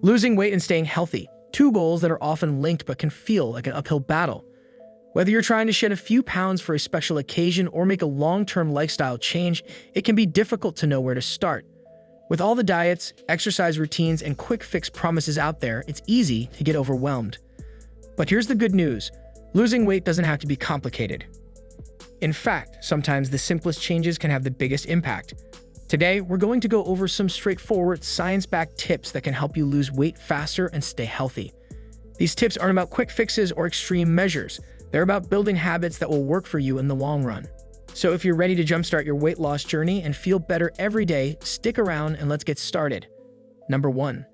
Losing weight and staying healthy, two goals that are often linked but can feel like an uphill battle. Whether you're trying to shed a few pounds for a special occasion or make a long-term lifestyle change, it can be difficult to know where to start. With all the diets, exercise routines, and quick fix promises out there, it's easy to get overwhelmed. But here's the good news. Losing weight doesn't have to be complicated. In fact, sometimes the simplest changes can have the biggest impact. Today, we're going to go over some straightforward, science-backed tips that can help you lose weight faster and stay healthy. These tips aren't about quick fixes or extreme measures. They're about building habits that will work for you in the long run. So if you're ready to jumpstart your weight loss journey and feel better every day, stick around and let's get started. Number 1.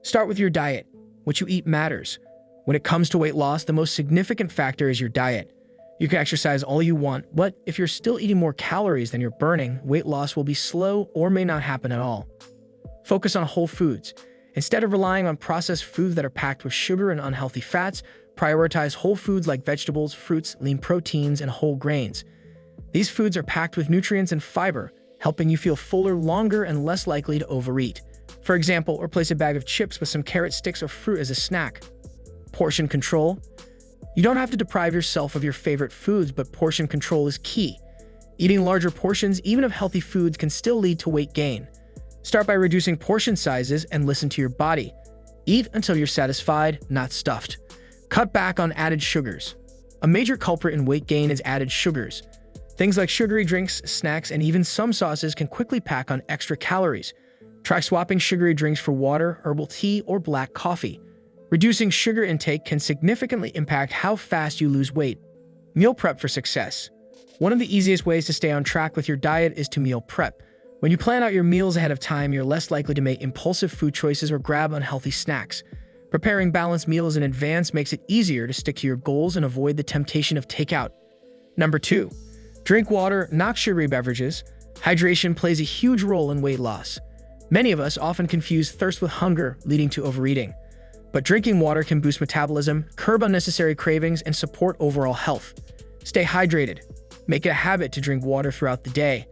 Start with your diet. What you eat matters. When it comes to weight loss, the most significant factor is your diet. You can exercise all you want, but if you're still eating more calories than you're burning, weight loss will be slow or may not happen at all. Focus on whole foods. Instead of relying on processed foods that are packed with sugar and unhealthy fats, prioritize whole foods like vegetables, fruits, lean proteins, and whole grains. These foods are packed with nutrients and fiber, helping you feel fuller longer and less likely to overeat. For example, replace a bag of chips with some carrot sticks or fruit as a snack. Portion control. You don't have to deprive yourself of your favorite foods, but portion control is key. Eating larger portions, even of healthy foods, can still lead to weight gain. Start by reducing portion sizes and listen to your body. Eat until you're satisfied, not stuffed. Cut back on added sugars. A major culprit in weight gain is added sugars. Things like sugary drinks, snacks, and even some sauces can quickly pack on extra calories. Try swapping sugary drinks for water, herbal tea, or black coffee. Reducing sugar intake can significantly impact how fast you lose weight. Meal prep for success. One of the easiest ways to stay on track with your diet is to meal prep. When you plan out your meals ahead of time, you're less likely to make impulsive food choices or grab unhealthy snacks. Preparing balanced meals in advance makes it easier to stick to your goals and avoid the temptation of takeout. Number 2. Drink water, not sugary beverages. Hydration plays a huge role in weight loss. Many of us often confuse thirst with hunger, leading to overeating. But drinking water can boost metabolism, curb unnecessary cravings, and support overall health. Stay hydrated. Make it a habit to drink water throughout the day.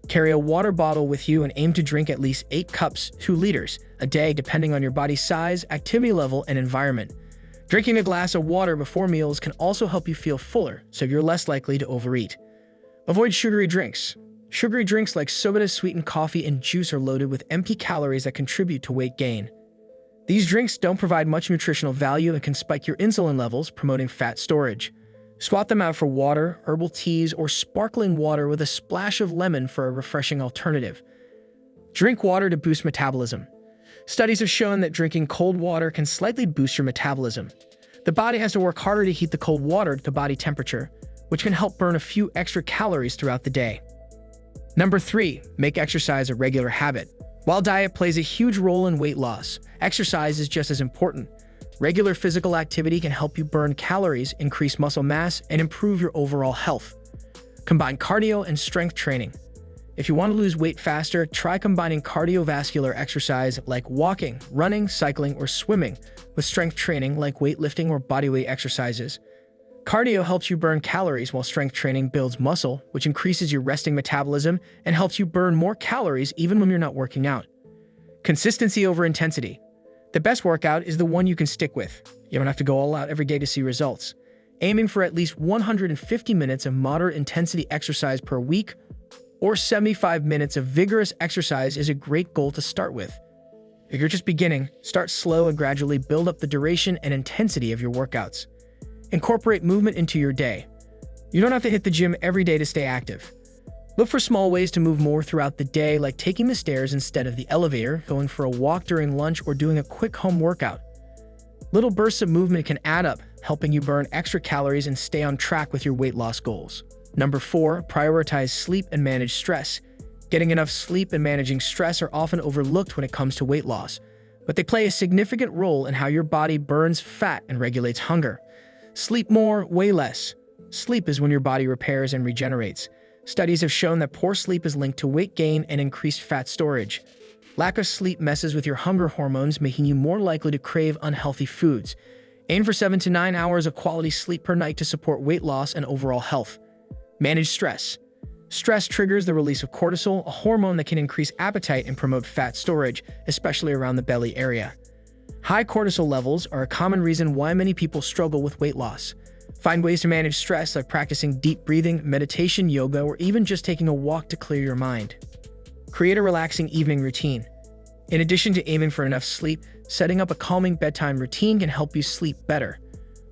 Carry a water bottle with you and aim to drink at least 8 cups, 2 liters, a day depending on your body's size, activity level, and environment. Drinking a glass of water before meals can also help you feel fuller, so you're less likely to overeat. Avoid sugary drinks. Sugary drinks like soda, sweetened coffee, and juice are loaded with empty calories that contribute to weight gain. These drinks don't provide much nutritional value and can spike your insulin levels, promoting fat storage. Swap them out for water, herbal teas, or sparkling water with a splash of lemon for a refreshing alternative. Drink water to boost metabolism. Studies have shown that drinking cold water can slightly boost your metabolism. The body has to work harder to heat the cold water to body temperature, which can help burn a few extra calories throughout the day. Number 3. Make exercise a regular habit. While diet plays a huge role in weight loss, exercise is just as important. Regular physical activity can help you burn calories, increase muscle mass, and improve your overall health. Combine cardio and strength training. If you want to lose weight faster, try combining cardiovascular exercise like walking, running, cycling, or swimming with strength training like weightlifting or bodyweight exercises. Cardio helps you burn calories while strength training builds muscle, which increases your resting metabolism and helps you burn more calories even when you're not working out. Consistency over intensity. The best workout is the one you can stick with. You don't have to go all out every day to see results. Aiming for at least 150 minutes of moderate intensity exercise per week or 75 minutes of vigorous exercise is a great goal to start with. If you're just beginning, start slow and gradually build up the duration and intensity of your workouts. Incorporate movement into your day. You don't have to hit the gym every day to stay active. Look for small ways to move more throughout the day, like taking the stairs instead of the elevator, going for a walk during lunch, or doing a quick home workout. Little bursts of movement can add up, helping you burn extra calories and stay on track with your weight loss goals. Number 4, prioritize sleep and manage stress. Getting enough sleep and managing stress are often overlooked when it comes to weight loss, but they play a significant role in how your body burns fat and regulates hunger. Sleep more, weigh less. Sleep is when your body repairs and regenerates. Studies have shown that poor sleep is linked to weight gain and increased fat storage. Lack of sleep messes with your hunger hormones, making you more likely to crave unhealthy foods. Aim for 7 to 9 hours of quality sleep per night to support weight loss and overall health. Manage stress. Stress triggers the release of cortisol, a hormone that can increase appetite and promote fat storage, especially around the belly area. High cortisol levels are a common reason why many people struggle with weight loss. Find ways to manage stress like practicing deep breathing, meditation, yoga, or even just taking a walk to clear your mind. Create a relaxing evening routine. In addition to aiming for enough sleep, setting up a calming bedtime routine can help you sleep better.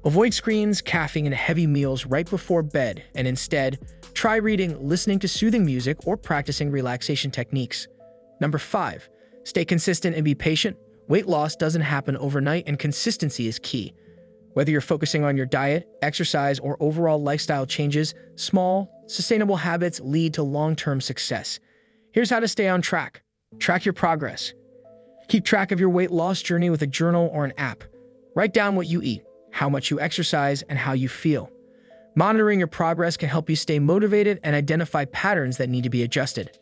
Avoid screens, caffeine, and heavy meals right before bed, and instead, try reading, listening to soothing music, or practicing relaxation techniques. Number 5. Stay consistent and be patient. Weight loss doesn't happen overnight, and consistency is key. Whether you're focusing on your diet, exercise, or overall lifestyle changes, small, sustainable habits lead to long-term success. Here's how to stay on track. Track your progress. Keep track of your weight loss journey with a journal or an app. Write down what you eat, how much you exercise, and how you feel. Monitoring your progress can help you stay motivated and identify patterns that need to be adjusted.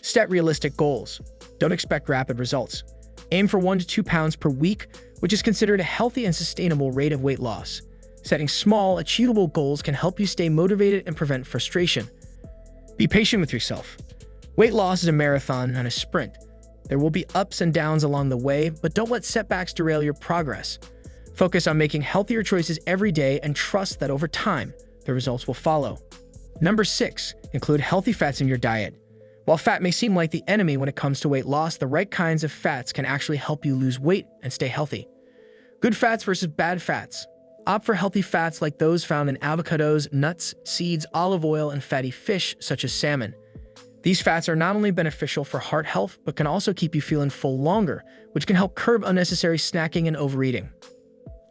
Set realistic goals. Don't expect rapid results. Aim for 1 to 2 pounds per week, which is considered a healthy and sustainable rate of weight loss. Setting small, achievable goals can help you stay motivated and prevent frustration. Be patient with yourself. Weight loss is a marathon, not a sprint. There will be ups and downs along the way, but don't let setbacks derail your progress. Focus on making healthier choices every day and trust that over time, the results will follow. Number 6, include healthy fats in your diet. While fat may seem like the enemy when it comes to weight loss, the right kinds of fats can actually help you lose weight and stay healthy. Good fats versus bad fats. Opt for healthy fats like those found in avocados, nuts, seeds, olive oil, and fatty fish such as salmon. These fats are not only beneficial for heart health, but can also keep you feeling full longer, which can help curb unnecessary snacking and overeating.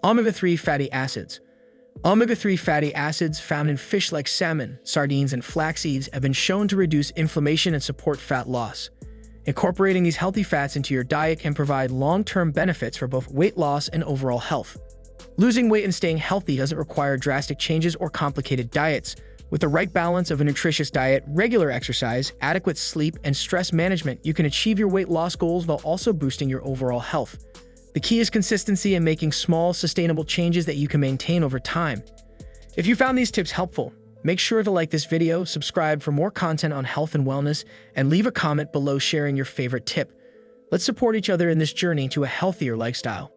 Omega-3 fatty acids. Omega-3 fatty acids found in fish like salmon, sardines, and flax seeds have been shown to reduce inflammation and support fat loss. Incorporating these healthy fats into your diet can provide long-term benefits for both weight loss and overall health. Losing weight and staying healthy doesn't require drastic changes or complicated diets. With the right balance of a nutritious diet, regular exercise, adequate sleep, and stress management, you can achieve your weight loss goals while also boosting your overall health. The key is consistency and making small, sustainable changes that you can maintain over time. If you found these tips helpful, make sure to like this video, subscribe for more content on health and wellness, and leave a comment below sharing your favorite tip. Let's support each other in this journey to a healthier lifestyle.